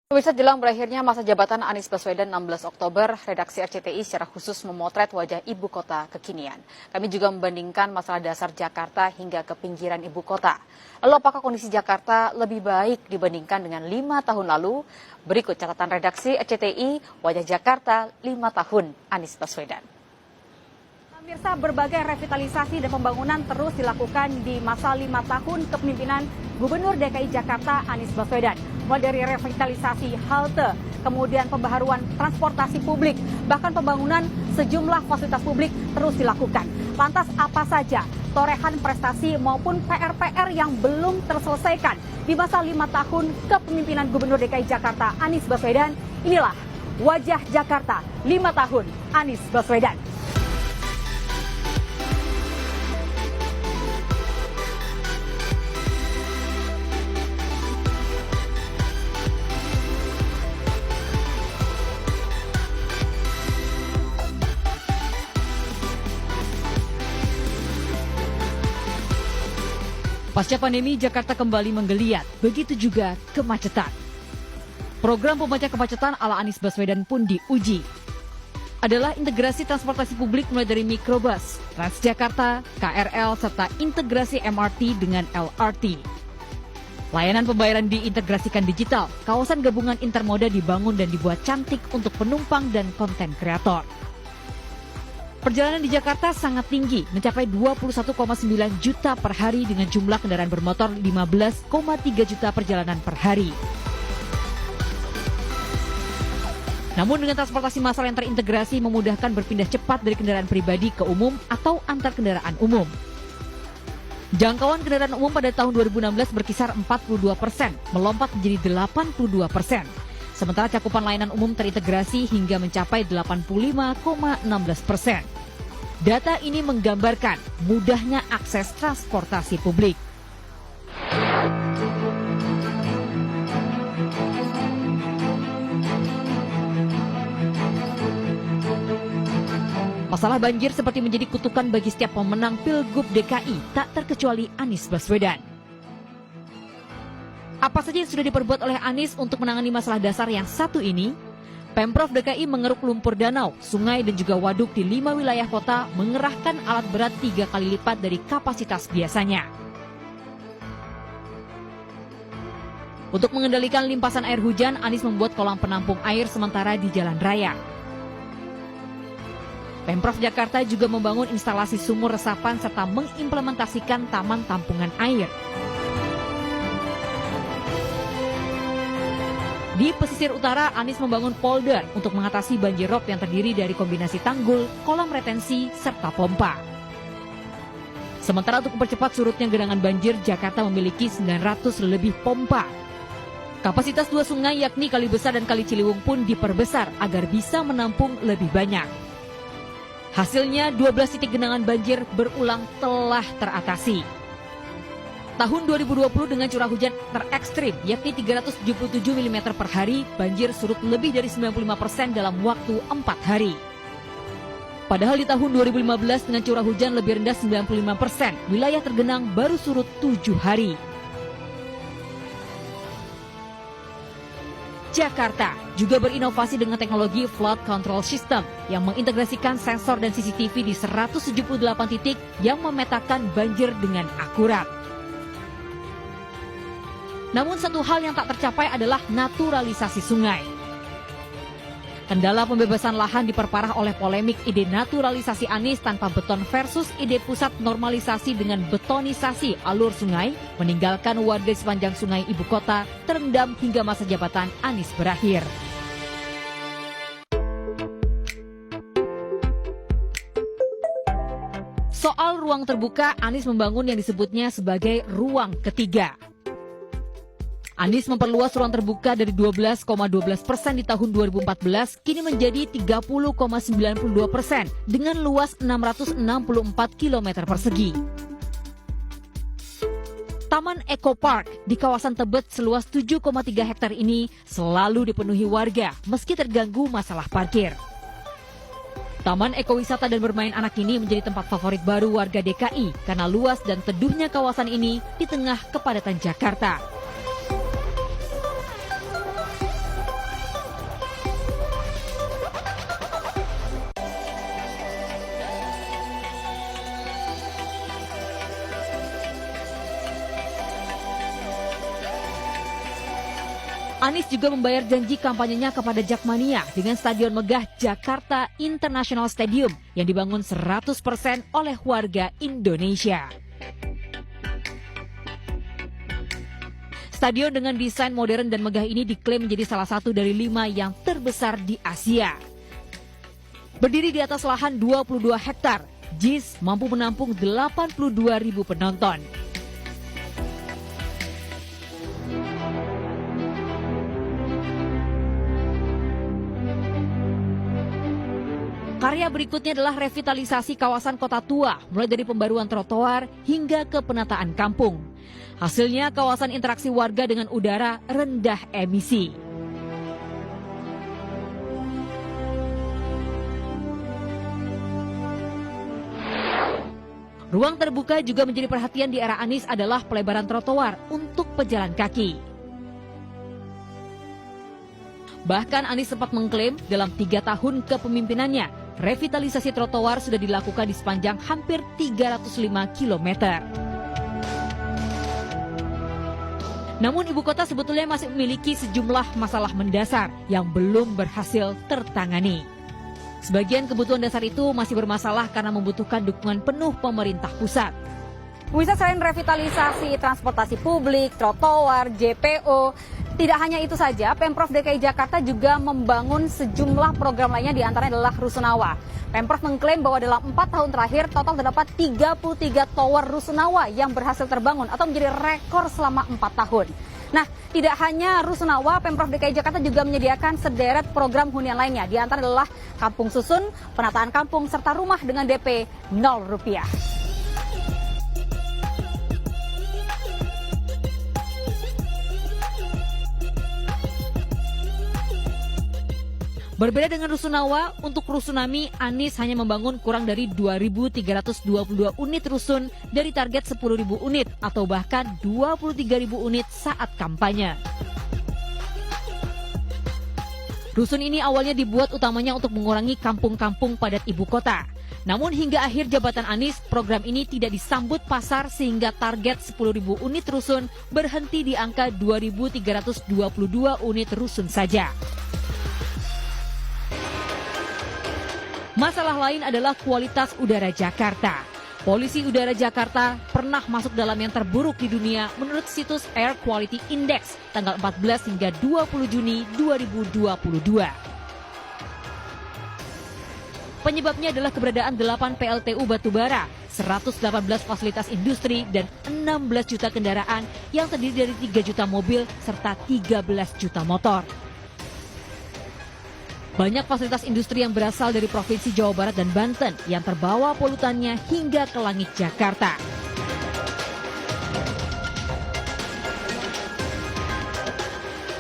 Pemirsa, jelang berakhirnya masa jabatan Anies Baswedan 16 Oktober, redaksi RCTI secara khusus memotret wajah ibu kota kekinian. Kami juga membandingkan masalah dasar Jakarta hingga ke pinggiran ibu kota. Lalu apakah kondisi Jakarta lebih baik dibandingkan dengan 5 tahun lalu? Berikut catatan redaksi RCTI, wajah Jakarta 5 tahun Anies Baswedan. Pemirsa, berbagai revitalisasi dan pembangunan terus dilakukan di masa 5 tahun kepemimpinan Gubernur DKI Jakarta Anies Baswedan. Mulai dari revitalisasi halte, kemudian pembaharuan transportasi publik, bahkan pembangunan sejumlah fasilitas publik terus dilakukan. Lantas apa saja torehan prestasi maupun PR-PR yang belum terselesaikan di masa 5 tahun kepemimpinan Gubernur DKI Jakarta Anies Baswedan? Inilah wajah Jakarta 5 tahun Anies Baswedan. Pasca pandemi, Jakarta kembali menggeliat, begitu juga kemacetan. Program pemecah kemacetan ala Anies Baswedan pun diuji. Adalah integrasi transportasi publik mulai dari mikrobus, Transjakarta, KRL, serta integrasi MRT dengan LRT. Layanan pembayaran diintegrasikan digital, kawasan gabungan intermoda dibangun dan dibuat cantik untuk penumpang dan konten kreator. Perjalanan di Jakarta sangat tinggi, mencapai 21,9 juta per hari dengan jumlah kendaraan bermotor 15,3 juta perjalanan per hari. Namun dengan transportasi massal yang terintegrasi memudahkan berpindah cepat dari kendaraan pribadi ke umum atau antar kendaraan umum. Jangkauan kendaraan umum pada tahun 2016 berkisar 42%, melompat menjadi 82%. Sementara cakupan layanan umum terintegrasi hingga mencapai 85,16%. Data ini menggambarkan mudahnya akses transportasi publik. Masalah banjir seperti menjadi kutukan bagi setiap pemenang Pilgub DKI, tak terkecuali Anies Baswedan. Apa saja yang sudah diperbuat oleh Anies untuk menangani masalah dasar yang satu ini? Pemprov DKI mengeruk lumpur danau, sungai dan juga waduk di 5 wilayah kota, mengerahkan alat berat 3 kali lipat dari kapasitas biasanya. Untuk mengendalikan limpasan air hujan, Anies membuat kolam penampung air sementara di jalan raya. Pemprov Jakarta juga membangun instalasi sumur resapan serta mengimplementasikan taman tampungan air. Di pesisir utara, Anies membangun polder untuk mengatasi banjir rob yang terdiri dari kombinasi tanggul, kolam retensi, serta pompa. Sementara untuk mempercepat surutnya genangan banjir, Jakarta memiliki 900 lebih pompa. Kapasitas 2 sungai yakni Kali Besar dan Kali Ciliwung pun diperbesar agar bisa menampung lebih banyak. Hasilnya 12 titik genangan banjir berulang telah teratasi. Tahun 2020 dengan curah hujan terekstrim yakni 377 mm per hari, banjir surut lebih dari 95% dalam waktu 4 hari. Padahal di tahun 2015 dengan curah hujan lebih rendah 95%, wilayah tergenang baru surut 7 hari. Jakarta juga berinovasi dengan teknologi flood control system yang mengintegrasikan sensor dan CCTV di 178 titik yang memetakan banjir dengan akurat. Namun satu hal yang tak tercapai adalah naturalisasi sungai. Kendala pembebasan lahan diperparah oleh polemik ide naturalisasi Anies tanpa beton versus ide pusat normalisasi dengan betonisasi alur sungai, meninggalkan warga sepanjang sungai ibu kota terendam hingga masa jabatan Anies berakhir. Soal ruang terbuka, Anies membangun yang disebutnya sebagai ruang ketiga. Anies memperluas ruang terbuka dari 12,12% di tahun 2014 kini menjadi 30,92% dengan luas 664 km persegi. Taman Eco Park di kawasan Tebet seluas 7,3 hektar ini selalu dipenuhi warga meski terganggu masalah parkir. Taman ekowisata dan bermain anak ini menjadi tempat favorit baru warga DKI karena luas dan teduhnya kawasan ini di tengah kepadatan Jakarta. Anies juga membayar janji kampanyenya kepada Jakmania dengan Stadion Megah Jakarta International Stadium yang dibangun 100% oleh warga Indonesia. Stadion dengan desain modern dan megah ini diklaim menjadi salah satu dari 5 yang terbesar di Asia. Berdiri di atas lahan 22 hektar, JIS mampu menampung 82.000 penonton. Karya berikutnya adalah revitalisasi kawasan kota tua, mulai dari pembaruan trotoar hingga ke penataan kampung. Hasilnya kawasan interaksi warga dengan udara rendah emisi. Ruang terbuka juga menjadi perhatian di era Anies adalah pelebaran trotoar untuk pejalan kaki. Bahkan Anies sempat mengklaim dalam 3 tahun kepemimpinannya, revitalisasi trotoar sudah dilakukan di sepanjang hampir 305 km. Namun ibu kota sebetulnya masih memiliki sejumlah masalah mendasar yang belum berhasil tertangani. Sebagian kebutuhan dasar itu masih bermasalah karena membutuhkan dukungan penuh pemerintah pusat. Pemirsa, selain revitalisasi transportasi publik, trotoar, JPO, tidak hanya itu saja, Pemprov DKI Jakarta juga membangun sejumlah program lainnya, di antaranya adalah Rusunawa. Pemprov mengklaim bahwa dalam 4 tahun terakhir total terdapat 33 tower Rusunawa yang berhasil terbangun atau menjadi rekor selama 4 tahun. Nah, tidak hanya Rusunawa, Pemprov DKI Jakarta juga menyediakan sederet program hunian lainnya. Di antara adalah Kampung Susun, penataan kampung, serta rumah dengan DP 0 rupiah. Berbeda dengan Rusunawa, untuk Rusunami, Anies hanya membangun kurang dari 2.322 unit rusun dari target 10.000 unit atau bahkan 23.000 unit saat kampanye. Rusun ini awalnya dibuat utamanya untuk mengurangi kampung-kampung padat ibu kota. Namun hingga akhir jabatan Anies, program ini tidak disambut pasar sehingga target 10.000 unit rusun berhenti di angka 2.322 unit rusun saja. Masalah lain adalah kualitas udara Jakarta. Polusi udara Jakarta pernah masuk dalam yang terburuk di dunia menurut situs Air Quality Index tanggal 14 hingga 20 Juni 2022. Penyebabnya adalah keberadaan 8 PLTU batubara, 118 fasilitas industri, dan 16 juta kendaraan yang terdiri dari 3 juta mobil serta 13 juta motor. Banyak fasilitas industri yang berasal dari Provinsi Jawa Barat dan Banten yang terbawa polutannya hingga ke langit Jakarta.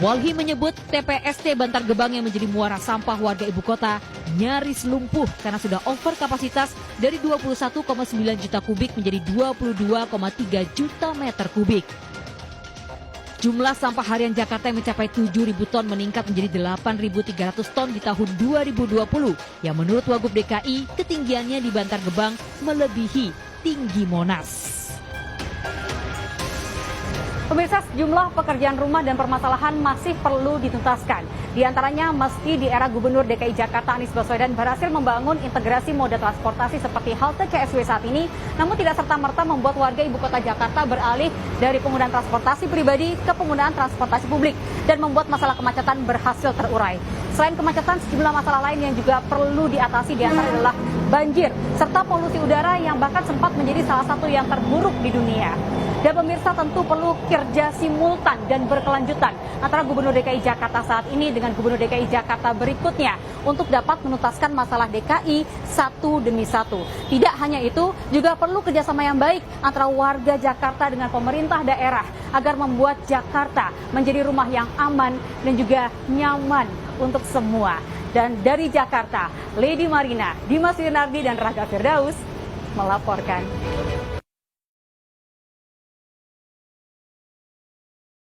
Walhi menyebut TPST Bantar Gebang yang menjadi muara sampah warga ibu kota nyaris lumpuh karena sudah over kapasitas dari 21,9 juta kubik menjadi 22,3 juta meter kubik. Jumlah sampah harian Jakarta yang mencapai 7.000 ton meningkat menjadi 8.300 ton di tahun 2020 yang menurut Wagub DKI ketinggiannya di Bantar Gebang melebihi tinggi Monas. Pemirsa, sejumlah pekerjaan rumah dan permasalahan masih perlu dituntaskan. Di antaranya meski di era Gubernur DKI Jakarta Anies Baswedan berhasil membangun integrasi moda transportasi seperti halte CSW saat ini, namun tidak serta-merta membuat warga ibu kota Jakarta beralih dari penggunaan transportasi pribadi ke penggunaan transportasi publik dan membuat masalah kemacetan berhasil terurai. Selain kemacetan, sejumlah masalah lain yang juga perlu diatasi di antaranya adalah banjir serta polusi udara yang bahkan sempat menjadi salah satu yang terburuk di dunia. Dan pemirsa, tentu perlu kerja simultan dan berkelanjutan antara Gubernur DKI Jakarta saat ini dengan Gubernur DKI Jakarta berikutnya untuk dapat menuntaskan masalah DKI satu demi satu. Tidak hanya itu, juga perlu kerjasama yang baik antara warga Jakarta dengan pemerintah daerah agar membuat Jakarta menjadi rumah yang aman dan juga nyaman untuk semua. Dan dari Jakarta, Lady Marina, Dimas Yunardi, dan Raga Firdaus melaporkan.